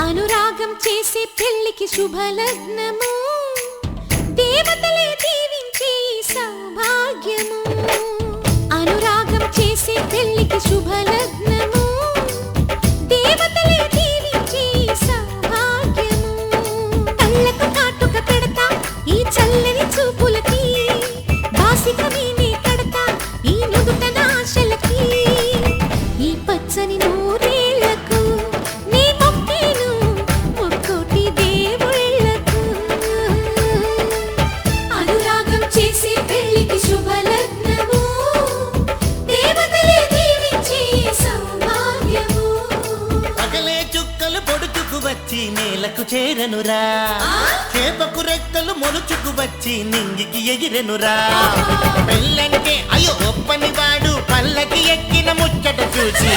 అనురాగం చేసే పెళ్లికి శుభలగ్నము, దేవతలే దీవించే సౌభాగ్యము. అనురాగం చేసే పెళ్లికి శుభలగ్నము, దేవతలే దీవించే సౌభాగ్యము. కళ్ళకు కాటుక పెడతా ఈ చల్లని చూపులకి, బాసిక నేనే కడతా ఈ నుదుటన ఆశలకి. ఈ పచ్చని నూరేళ్లకు నీ మొక్కేను ముక్కోటి దేవుళ్ళకు. అనురాగం చేసే పెళ్లికి శుభలగ్నము, దేవతలే దీవించే సౌభాగ్యము. పగలే చుక్కలు పొడుచుకు వచ్చి నేలకు చేరనురా, చేపకు రెక్కలు మొలుచుకు వచ్చి నింగికి ఎగిరెనురా. పెళ్ళంటే అయ్యో ఒప్పని వాడు పల్లకి ఎక్కిన ముచ్చట చూసి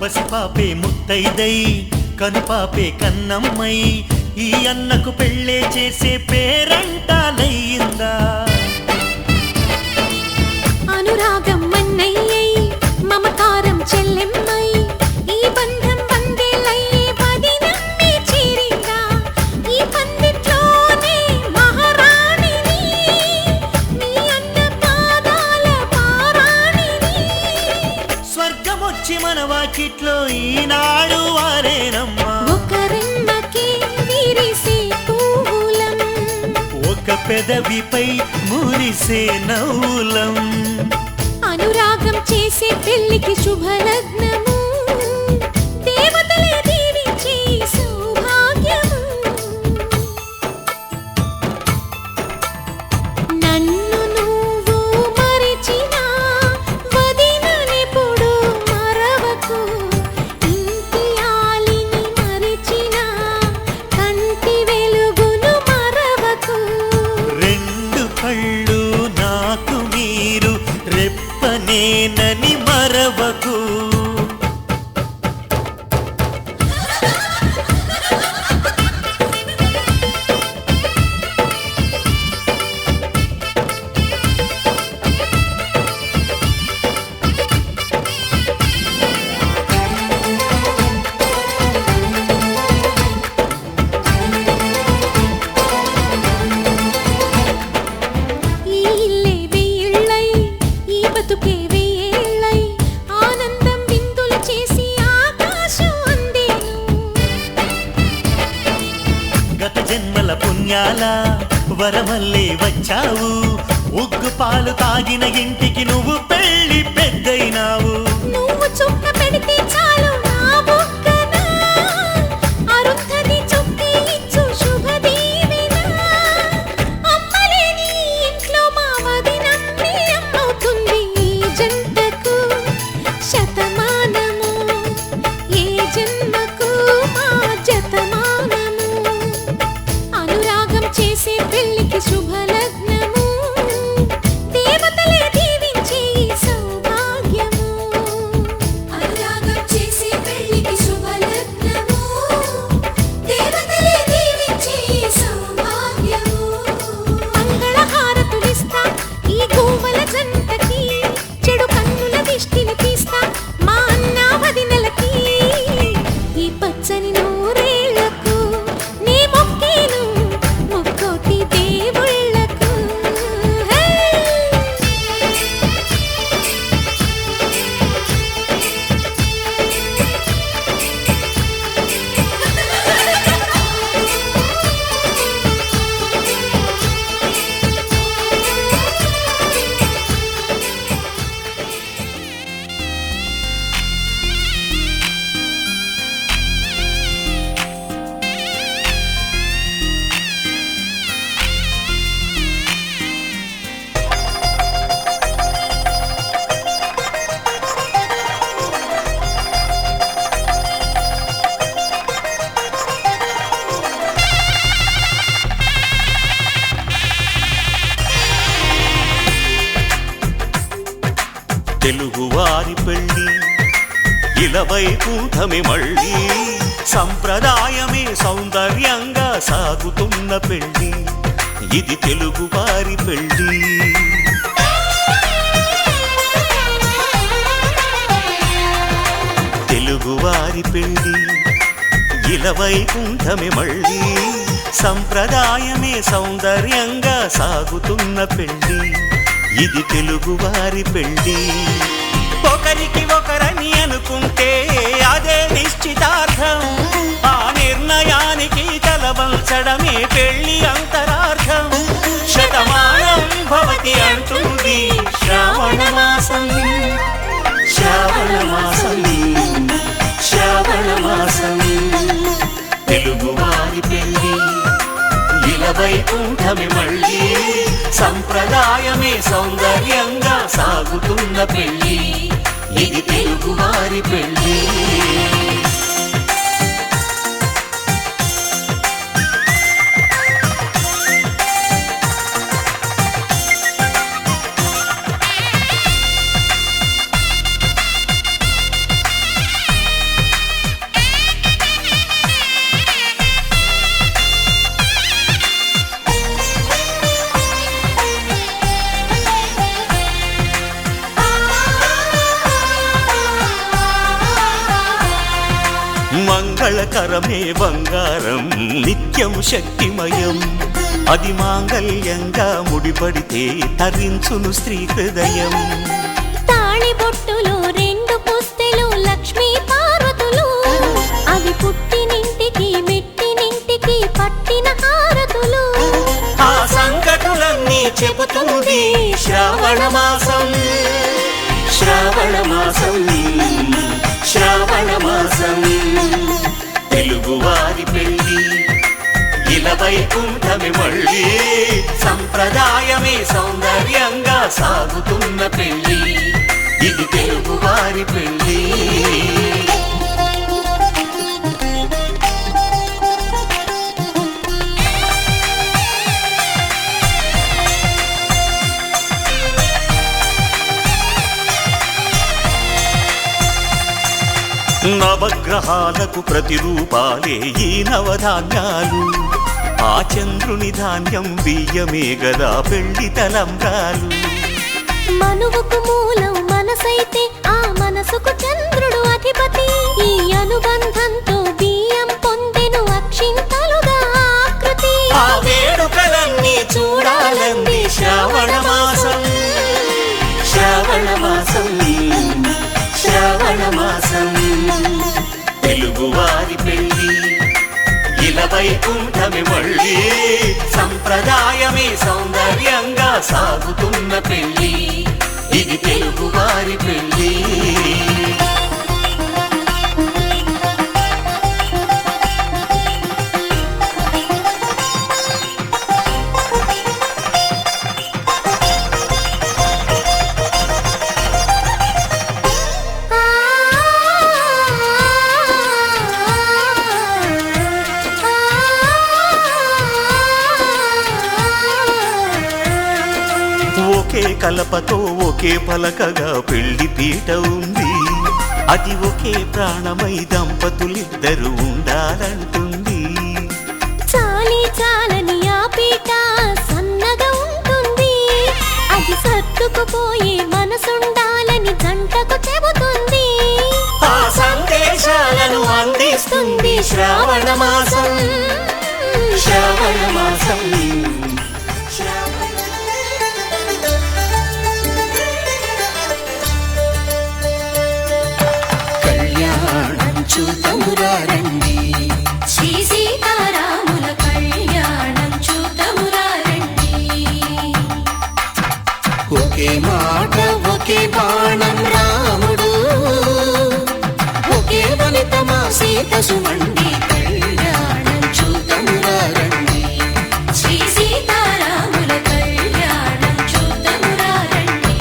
పసిపాపే ముత్తైదై కనుపాపే కన్నమ్మై ఈ అన్నకు పెళ్ళే చేసే పేరంటాలయ్యిందా. అనురాగం మన్నయ్యై మమకారం చెల్లెమ్మై ఈ బంధం వందేలయ్యే వదినమ్మే చేరిందా. ఈ పందిట్లోనే మహారాణిని, నీ అన్న పాదాల పారాణిని. స్వర్గమొచ్చి మన వాకిట్లో ఈనాడు వారేనమ్మా. ఒకరెమ్మకే విరిసే పూలం, ఒక పెదవిపై మురిసే నవ్వులం. అనురాగం చేసే పెళ్లికి శుభలగ్నము, దేవతలే దీవించే సౌభాగ్యము. నన్ను నువ్వు మరిచినా వదిననెప్పుడు మరవకు, ఇంటి ఆలిని మరిచినా కంటి వెలుగును మరవకు. రెండు కళ్ళు నాకు మీరు రెప్పనేనని మరవకు. ఈ ఇల్లే వెయ్యిళ్ళై, ఈ బతుకే వెయ్యేళ్ళై, ఆనందం విందులు చేసి ఆకాశం అందేను. గత జన్మల పుణ్యాల వరమల్లే వచ్చావు, ఉగ్గు పాలు తాగిన ఇంటికి నువ్వు పెళ్లి పెద్దయినావు. నువ్వు చుక్క పెడితే చాలు నా బుగ్గన, అరుంధతి చుక్కి ఇచ్చు శుభదీవెన. అమ్మలేని ఇంట్లో మా వదినమ్మే అమ్మవుతుంది ఈ జంటకు శతమానము, ఏ జన్మకు మా జతమానము. అనురాగం చేసే పెళ్లికి శుభలగ్నము, దేవతలే దీవించే సౌభాగ్యము. అనురాగం ఇలవైకుంఠమే మళ్ళీ సంప్రదాయమే సౌందర్యంగా సాగుతున్న పెళ్ళి ఇది తెలుగు వారి పెళ్ళి తెలుగువారి పెళ్ళి ఇలవైకుంఠమే మళ్ళీ సంప్రదాయమే సౌందర్యంగా సాగుతున్న పెళ్ళి ఇది తెలుగువారి పెళ్ళి ఒకరికి ఒకరని అనుకుంటే అదే నిశ్చితార్థం ఆ నిర్ణయానికి తలవంచడమే పెళ్ళి అంతరార్థం శతమానం భవతి అంటుంది శ్రావణ మాసం శ్రావణ మాసం శ్రావణ మాసం తెలుగువారి పెళ్ళి ఇలవైకుంఠమే మళ్ళీ సంప్రదాయమే సౌందర్యంగా సాగుతున్న పెళ్ళి ఇది తెలుగువారి పెళ్ళి మంగళకరమే బంగారం నిత్యం శక్తిమయం అది మాంగళ్యంగా ముడిపడితే తరించును స్త్రీ హృదయం తాళి బొట్టులో రెండు పుస్తెలు లక్ష్మీ పార్వతులు అవి పుట్టినింటికి మెట్టినింటికి పట్టిన హారతులు ఆ సంకటులన్నీ చెబుతుంది శ్రావణ మాసం శ్రావణ మాసం శ్రావణ మాసం తెలుగువారి పెళ్ళి ఇలవైకుంఠమే మళ్ళీ సంప్రదాయమే సౌందర్యంగా సాగుతున్న పెళ్ళి ఇది తెలుగువారి పెళ్ళి నవగ్రహాలకు ప్రతిరూపాలే ఈ నవధాన్యాలు ఆ చంద్రుని ధాన్యం బియ్యమే గదా పెళ్లి తలంబ్రాలు మనువుకు మూలం మనసైతే ఆ మనసుకు చంద్రుడు అధిపతి ఈ అనుబంధంతో బియ్యం పొందెను అక్షింతలుగా ఆకృతి ఆ వేడుకలన్నీ చూడాలంది శ్రావణ మాసం శ్రావణ మాసం శ్రావణ మాసం తెలుగువారి పెళ్ళి ఇలవైకుంఠమే మళ్ళీ సంప్రదాయమే సౌందర్యంగా సాగుతున్న పెళ్ళి ఇది తెలుగువారి పెళ్ళి ఒకే కలపతో ఒకే పలకగా పెళ్లి పీట ఉంది అది ఒకే ప్రాణమై దంపతులిద్దరు ఉండాలంటుంది చాలి చాలని ఆ పీట సన్నగా ఉంటుంది అది సర్దుకుపోయే మనసుండాలని జంటకు చెబుతుంది ఆ సందేశాలను అందిస్తుంది శ్రావణ మాసం శ్రావణ మాసం కళ్యాణం చూతమురారండి శ్రీ సీతారాముల కళ్యాణం చూతమురారండి ఒకే మాట ఒకే బాణం రాముడు ఒకే వనిత మా సీత సుమండి కళ్యాణం చూతమురారండి శ్రీ సీతారాముల కళ్యాణం చూతమురారండి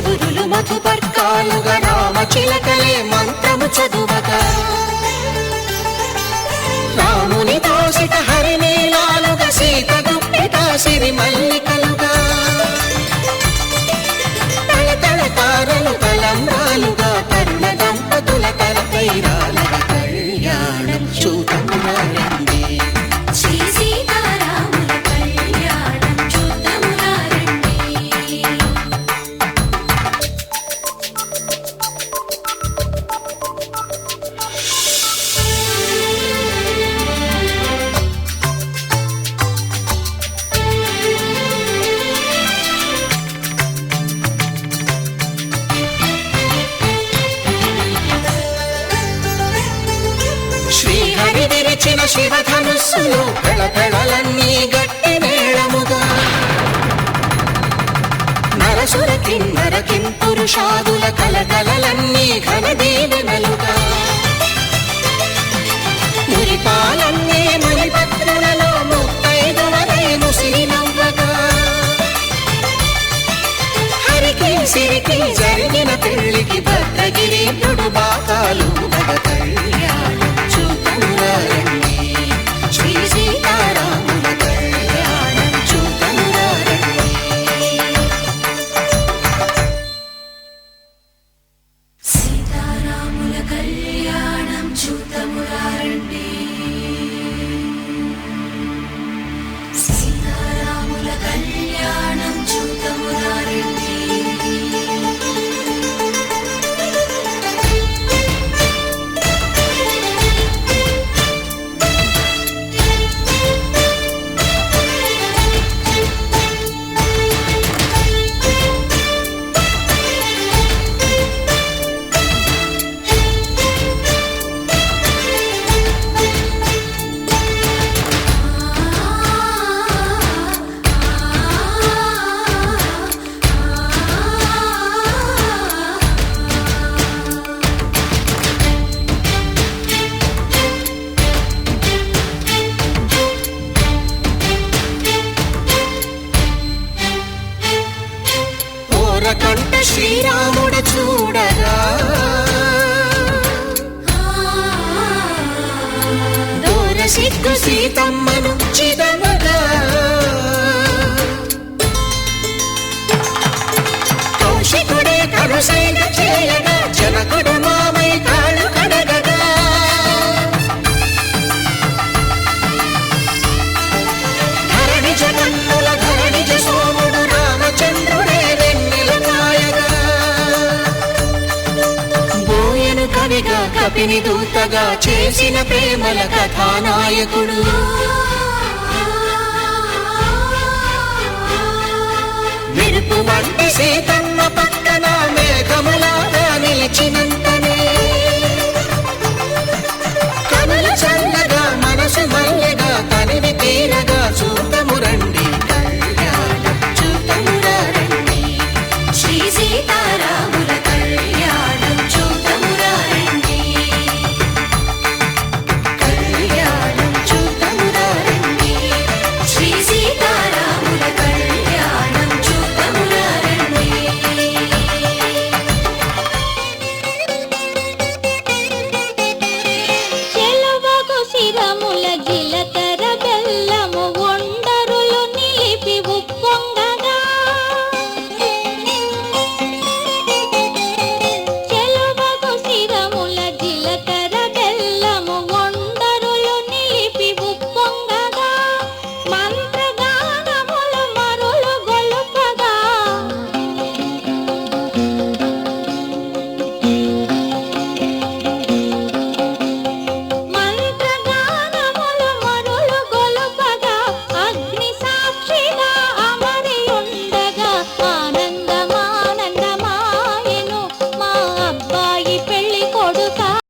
చివురులు మధుపర్కాలుగా రామ చిలకలే మంత్రము చదువగా రాముని దోసిట హరినీలాలుగా సీత గుప్పిట సిరి మల్లికలుగా తళతళ తారలు తలంబ్రాలుగా తరుణ దంపతుల తలపైరాలుగా కళ్యాణం చూతమురారండి శ్రీ సీతారాముల కళ్యాణం చూద్దామురా రండి. శ్రీహరి విరిచిన శివధనుస్సులు పెళపెళలన్నీ గట్టి మేళముగా నరసుర కిన్నర కింపురుషాదుల కలకలలన్నీ ఘనదీవెనలుగా మురిపాలన్నీ మణిపత్రులలో ముత్తైదువలై ముసిరి నవ్వగా హరికి సిరికి జరిగిన పెళ్లికి భద్రగిరి నుడు బాకాలు కళ్యాణం చూతమురారండి శ్రీ సీతారాముల కళ్యాణం చూతమురారండి సీతారాముల కళ్యాణం చూద్దామురా రండి. సీతారాముల కళ్యాణం చూద్దామురా రండి. ఓరకంట శ్రీరాముడు చూడగా దూర సిగ్గు సీతమ్మను చిదమగా కౌశికుడే కరుసైన చేయగా జనకుడు మామై కాళ్ళు కడగగా ధరణి జగన్నుల ధరణిజ సోముడు రామచంద్రుడే వెన్నెల కాయగా బోయను కవిగా కపిని దూతగా చేసిన ప్రేమల కథానాయకుడు మెరుపు వంటి సీతమ్మ పక్కన మేఘములాగా నిలిచినంత